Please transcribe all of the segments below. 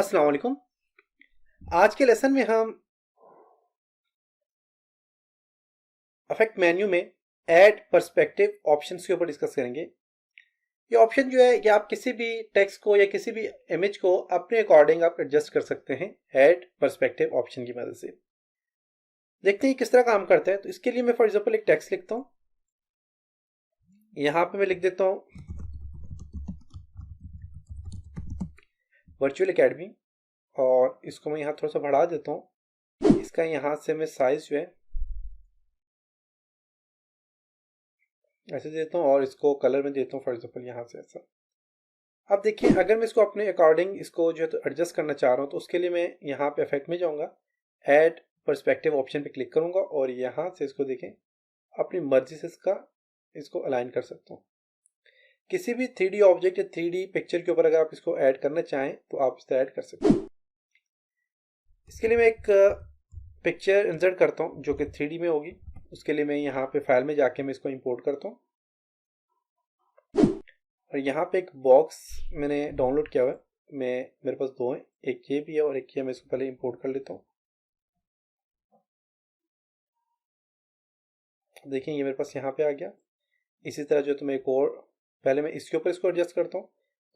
अस्सलाम वालेकुम। आज के लेसन में हम अफेक्ट मेन्यू में ऐड पर्सपेक्टिव ऑप्शंस के ऊपर डिस्कस करेंगे। ये ऑप्शन जो है ये आप किसी भी टेक्स्ट को या किसी भी इमेज को अपने अकॉर्डिंग आप एडजस्ट कर सकते हैं ऐड पर्सपेक्टिव ऑप्शन की मदद से। देखते हैं किस तरह काम करता है। तो इसके लिए मैं फॉर एग्जांपल एक टेक्स्ट लिखता हूँ। यहाँ पे मैं लिख देता हूँ वर्चुअल एकेडमी, और इसको मैं यहाँ थोड़ा सा बढ़ा देता हूँ। इसका यहाँ से मैं साइज जो है ऐसे देता हूँ और इसको कलर में देता हूँ फॉर एग्जांपल यहाँ से ऐसा। अब देखिए, अगर मैं इसको अपने अकॉर्डिंग इसको जो है तो एडजस्ट करना चाह रहा हूँ तो उसके लिए मैं यहाँ पे इफेक्ट में जाऊँगा, ऐड पर्सपेक्टिव ऑप्शन पे क्लिक करूँगा और यहाँ से इसको देखें अपनी मर्जी से इसको अलाइन कर सकता हूँ। किसी भी 3D ऑब्जेक्ट या 3D पिक्चर के ऊपर अगर आप इसको ऐड करना चाहें तो आप इसको ऐड कर सकते हैं। इसके लिए मैं एक पिक्चर इंसर्ट करता हूँ जो कि 3D में होगी। उसके लिए मैं यहाँ पे फाइल में जाके मैं इसको इंपोर्ट करता हूँ और यहाँ पे एक बॉक्स मैंने डाउनलोड किया हुआ है। मेरे पास दो हैं, एक ये भी है और एक ये। मैं इसको पहले इंपोर्ट कर लेता हूँ। देखिए ये मेरे पास यहाँ पे आ गया। इसी तरह जो तो मैं एक और पहले मैं इसके ऊपर इसको एडजस्ट करता हूँ।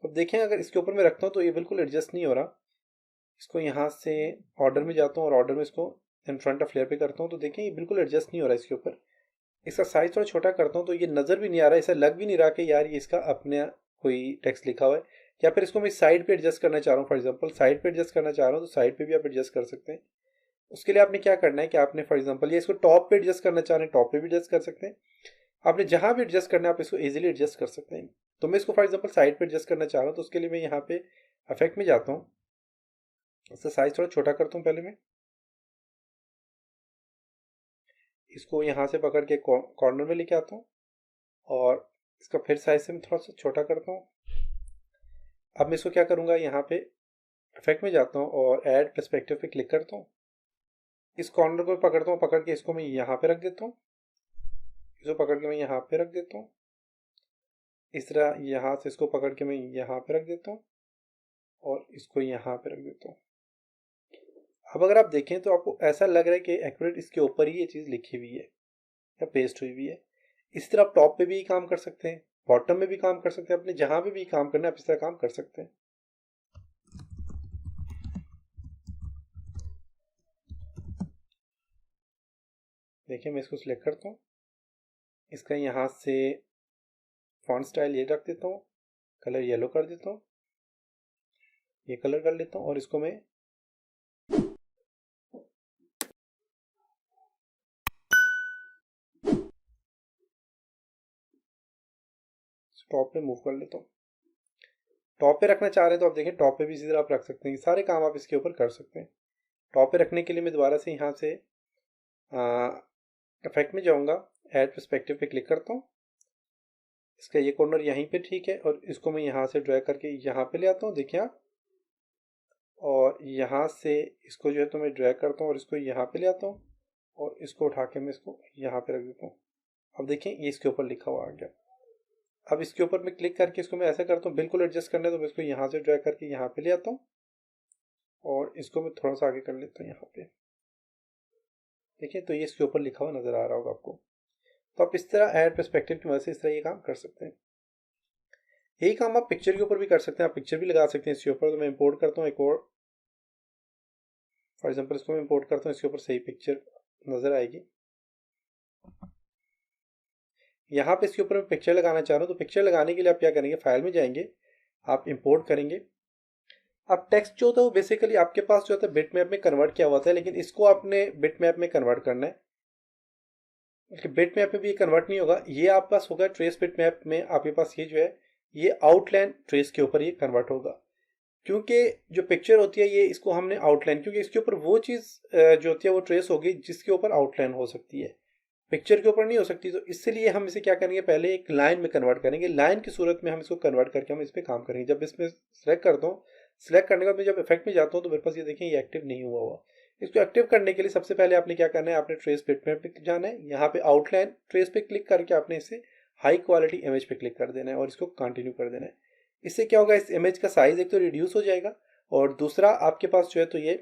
अब देखें अगर इसके ऊपर मैं रखता हूँ तो ये बिल्कुल एडजस्ट नहीं हो रहा। इसको यहाँ से ऑर्डर में जाता हूँ और ऑर्डर में इसको इन फ्रंट ऑफ लेयर पे करता हूँ तो देखें ये बिल्कुल एडजस्ट नहीं हो रहा इसके ऊपर। इसका साइज थोड़ा छोटा करता हूँ तो ये नज़र भी नहीं आ रहा, ऐसा लग भी नहीं रहा कि यार ये इसका अपने कोई टेक्स्ट लिखा हुआ है। या फिर इसको मैं साइड पे एडजस्ट करना चाह रहा हूँ, फॉर एग्जांपल साइड पे एडजस्ट करना चाह रहा हूँ तो साइड पे भी आप एडजस्ट कर सकते हैं। उसके लिए आपने क्या करना है कि आपने फॉर एग्जांपल ये इसको टॉप पे एडजस्ट करना चाह रहे हैं, टॉप पे भी एडजस्ट कर सकते हैं। आपने जहां भी एडजस्ट करना है आप इसको इजीली एडजस्ट कर सकते हैं। तो मैं इसको फॉर एग्जांपल साइड पे एडजस्ट करना चाह रहा हूँ तो उसके लिए मैं यहाँ पे इफेक्ट में जाता हूँ, इसका साइज थोड़ा छोटा करता हूँ। पहले मैं इसको यहाँ से पकड़ के कॉर्नर में लेके आता हूँ और इसका फिर साइज से मैं थोड़ा सा छोटा करता हूँ। अब मैं इसको क्या करूँगा, यहाँ पे इफेक्ट में जाता हूँ और ऐड पर्सपेक्टिव पे क्लिक करता हूँ। इस कॉर्नर को पकड़ता हूँ, पकड़ के इसको मैं यहाँ पे रख देता हूँ। इसको पकड़ के मैं यहाँ पे रख देता हूँ। इस तरह यहाँ से इसको पकड़ के मैं यहाँ पे रख देता हूँ और इसको यहाँ पे रख देता हूँ। अब अगर आप देखें तो आपको ऐसा लग रहा है कि एक्यूरेट इसके ऊपर ही ये चीज़ लिखी हुई है या पेस्ट हुई हुई है। इस तरह आप टॉप पे भी काम कर सकते हैं, बॉटम में भी काम कर सकते हैं, अपने जहां पे भी काम करना है आप इस तरह काम कर सकते हैं। देखिए मैं इसको सिलेक्ट करता हूँ, इसका यहाँ से फॉन्ट स्टाइल ये रख देता हूँ, कलर येलो कर देता हूँ, ये कलर कर लेता हूँ और इसको मैं टॉप पे मूव कर लेता हूँ। टॉप पे रखना चाह रहे हैं तो आप देखें टॉप पे भी इसी तरह आप रख सकते हैं। सारे काम आप इसके ऊपर कर सकते हैं। टॉप पे रखने के लिए मैं दोबारा से यहाँ से इफेक्ट में जाऊँगा, ऐड पर्सपेक्टिव पे क्लिक करता हूँ। इसका ये कॉर्नर यहीं पे ठीक है और इसको मैं यहाँ से ड्रैग करके यहाँ पे ले आता हूँ, देखिए आप। और यहाँ से इसको जो है तो मैं ड्रैग करता हूँ और इसको यहाँ पे ले आता हूँ और इसको उठा के मैं इसको यहाँ पे रख देता हूँ। अब देखें ये इसके ऊपर लिखा हुआ आ गया। अब इसके ऊपर मैं क्लिक करके इसको मैं ऐसा करता हूँ, बिल्कुल एडजस्ट करना है तो मैं इसको यहाँ से ड्रैग करके यहाँ पे ले आता हूँ और इसको मैं थोड़ा सा आगे कर लेता हूँ यहाँ पे। देखिए तो ये इसके ऊपर लिखा हुआ नजर आ रहा होगा आपको। तो आप इस तरह ऐड पर्सपेक्टिव की मदद से इस तरह ये काम कर सकते हैं। यही काम आप पिक्चर के ऊपर भी कर सकते हैं, आप पिक्चर भी लगा सकते हैं इसके ऊपर। तो मैं इंपोर्ट करता हूँ एक और, फॉर एग्जांपल इसको मैं इंपोर्ट करता हूँ, इसके ऊपर सही पिक्चर नज़र आएगी। यहाँ पे इसके ऊपर मैं पिक्चर लगाना चाह रहा हूँ तो पिक्चर लगाने के लिए आप क्या करेंगे, फाइल में जाएंगे, आप इंपोर्ट करेंगे। अब टेक्स्ट जो होता है वो बेसिकली आपके पास जो होता है बिट मैप में कन्वर्ट किया हुआ था, लेकिन इसको आपने बिट मैप में कन्वर्ट करना है। बिट मैप में भी ये कन्वर्ट नहीं होगा, ये आपके पास होगा ट्रेस बिट मैप में। आपके पास ये जो है ये आउटलाइन ट्रेस के ऊपर ये कन्वर्ट होगा, क्योंकि जो पिक्चर होती है ये इसको हमने आउटलाइन, क्योंकि इसके ऊपर वो चीज़ जो होती है वो ट्रेस होगी जिसके ऊपर आउटलाइन हो सकती है, पिक्चर के ऊपर नहीं हो सकती। तो इसलिए हम इसे क्या करेंगे, पहले एक लाइन में कन्वर्ट करेंगे। लाइन की सूरत में हम इसको कन्वर्ट करके हम इस पर काम करेंगे। जब इसमें सेलेक्ट करता हूँ, सेलेक्ट करने के बाद मैं जब इफेक्ट में जाता हूँ तो मेरे पास ये देखें ये एक्टिव नहीं हुआ हुआ। इसको एक्टिव करने के लिए सबसे पहले आपने क्या करना है, आपने ट्रेस बिटमैप पे जाना है, यहाँ पे आउटलाइन ट्रेस पे क्लिक करके आपने इसे हाई क्वालिटी इमेज पे क्लिक कर देना है और इसको कंटिन्यू कर देना है। इससे क्या होगा, इस इमेज का साइज एक तो रिड्यूस हो जाएगा और दूसरा आपके पास जो है तो ये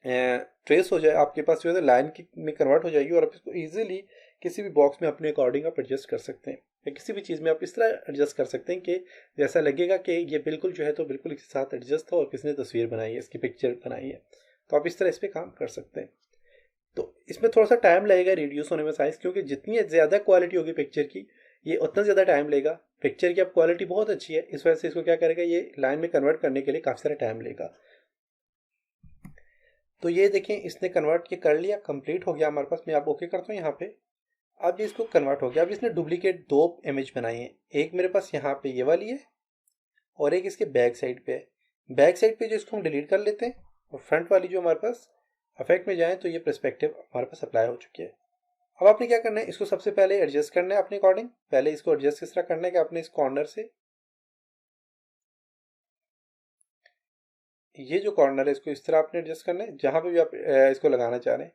ट्रेस हो जाए, आपके पास जो है लाइन में कन्वर्ट हो जाएगी और आप इसको ईजिली किसी भी बॉक्स में अपने अकॉर्डिंग आप एडजस्ट कर सकते हैं, या किसी भी चीज़ में आप इस तरह एडजस्ट कर सकते हैं कि जैसा लगेगा कि ये बिल्कुल जो है तो बिल्कुल इसके साथ एडजस्ट हो और किसने तस्वीर बनाई है, इसकी पिक्चर बनाई है, तो आप इस तरह इस पर काम कर सकते हैं। तो इसमें थोड़ा सा टाइम लगेगा रिड्यूस होने में साइज, क्योंकि जितनी ज़्यादा क्वालिटी होगी पिक्चर की ये उतना ज़्यादा टाइम लेगा। पिक्चर की अब क्वालिटी बहुत अच्छी है, इस वजह से इसको क्या करेगा, ये लाइन में कन्वर्ट करने के लिए काफ़ी सारा टाइम लेगा। तो ये देखें इसने कन्वर्ट ये कर लिया, कंप्लीट हो गया हमारे पास। मैं आप ओके करता हूँ यहाँ पे। अब ये इसको कन्वर्ट हो गया। अब इसने डुप्लीकेट दो इमेज बनाई है, एक मेरे पास यहाँ पे ये वाली है और एक इसके बैक साइड पे है। बैक साइड पे जो इसको हम डिलीट कर लेते हैं और फ्रंट वाली जो हमारे पास इफेक्ट में जाए तो ये पर्सपेक्टिव हमारे पास अप्लाई हो चुकी है। अब आपने क्या करना है, इसको सबसे पहले एडजस्ट करना है अपने अकॉर्डिंग। पहले इसको एडजस्ट किस तरह करना है कि आपने इस कॉर्नर से ये जो कॉर्नर है इसको इस तरह आपने एडजस्ट करना है जहाँ पे भी आप इसको लगाना चाह रहे हैं।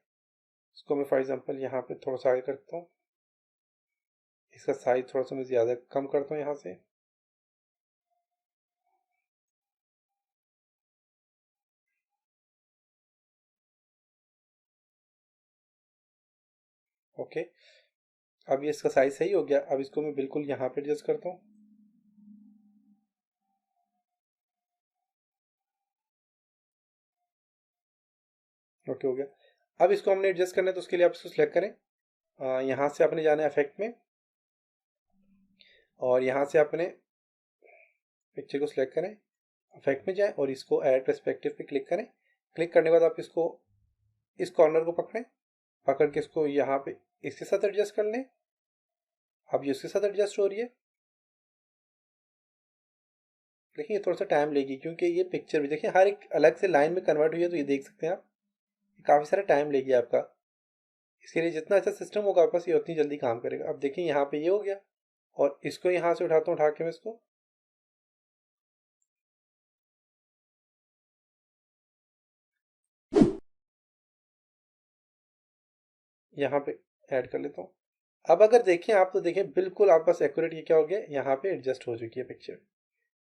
इसको मैं फॉर एग्जांपल यहाँ पे थोड़ा सा आगे करता हूँ, इसका साइज थोड़ा सा मैं ज़्यादा कम करता हूँ यहाँ से। ओके, अब ये इसका साइज सही हो गया। अब इसको मैं बिल्कुल यहाँ पे एडजस्ट करता हूँ। ओके हो गया। अब इसको हमने एडजस्ट करना है तो उसके लिए आप इसको सिलेक्ट करें। यहाँ से आपने जाना है इफेक्ट में और यहाँ से आपने पिक्चर को सिलेक्ट करें, इफेक्ट में जाएं और इसको ऐड पर्सपेक्टिव पे क्लिक करें। क्लिक करने के बाद आप इसको इस कॉर्नर को पकड़ें, पकड़ के इसको यहाँ पे इसके साथ एडजस्ट कर लें। अब ये उसके साथ एडजस्ट हो रही है। देखिए ये थोड़ा सा टाइम लेगी क्योंकि ये पिक्चर भी देखिए हर एक अलग से लाइन में कन्वर्ट हुई है, तो ये देख सकते हैं आप काफ़ी सारा टाइम लेगी आपका। इसके लिए जितना अच्छा सिस्टम होगा आपके पास ये उतनी जल्दी काम करेगा। अब देखिए यहाँ पे ये हो गया और इसको यहाँ से उठाता हूँ, उठा के मैं इसको यहाँ पे ऐड कर लेता हूँ। अब अगर देखें आप तो देखें बिल्कुल आप बस एक्यूरेट ये क्या हो गया, यहाँ पे एडजस्ट हो चुकी है पिक्चर।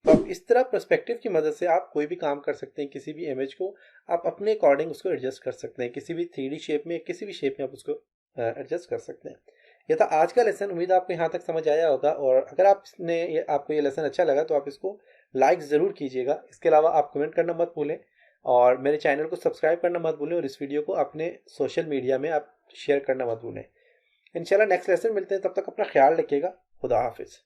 तो आप इस तरह पर्सपेक्टिव की मदद से आप कोई भी काम कर सकते हैं, किसी भी इमेज को आप अपने अकॉर्डिंग उसको एडजस्ट कर सकते हैं, किसी भी 3D शेप में किसी भी शेप में आप उसको एडजस्ट कर सकते हैं। ये था आज का लेसन। उम्मीद है आपको यहाँ तक समझ आया होगा और अगर आपको ये लेसन अच्छा लगा तो आप इसको लाइक ज़रूर कीजिएगा। इसके अलावा आप कमेंट करना मत भूलें और मेरे चैनल को सब्सक्राइब करना मत भूलें और इस वीडियो को अपने सोशल मीडिया में आप शेयर करना मत भूलें। इंशाल्लाह नेक्स्ट लेसन मिलते हैं, तब तक अपना ख्याल रखिएगा। खुदा हाफिज़।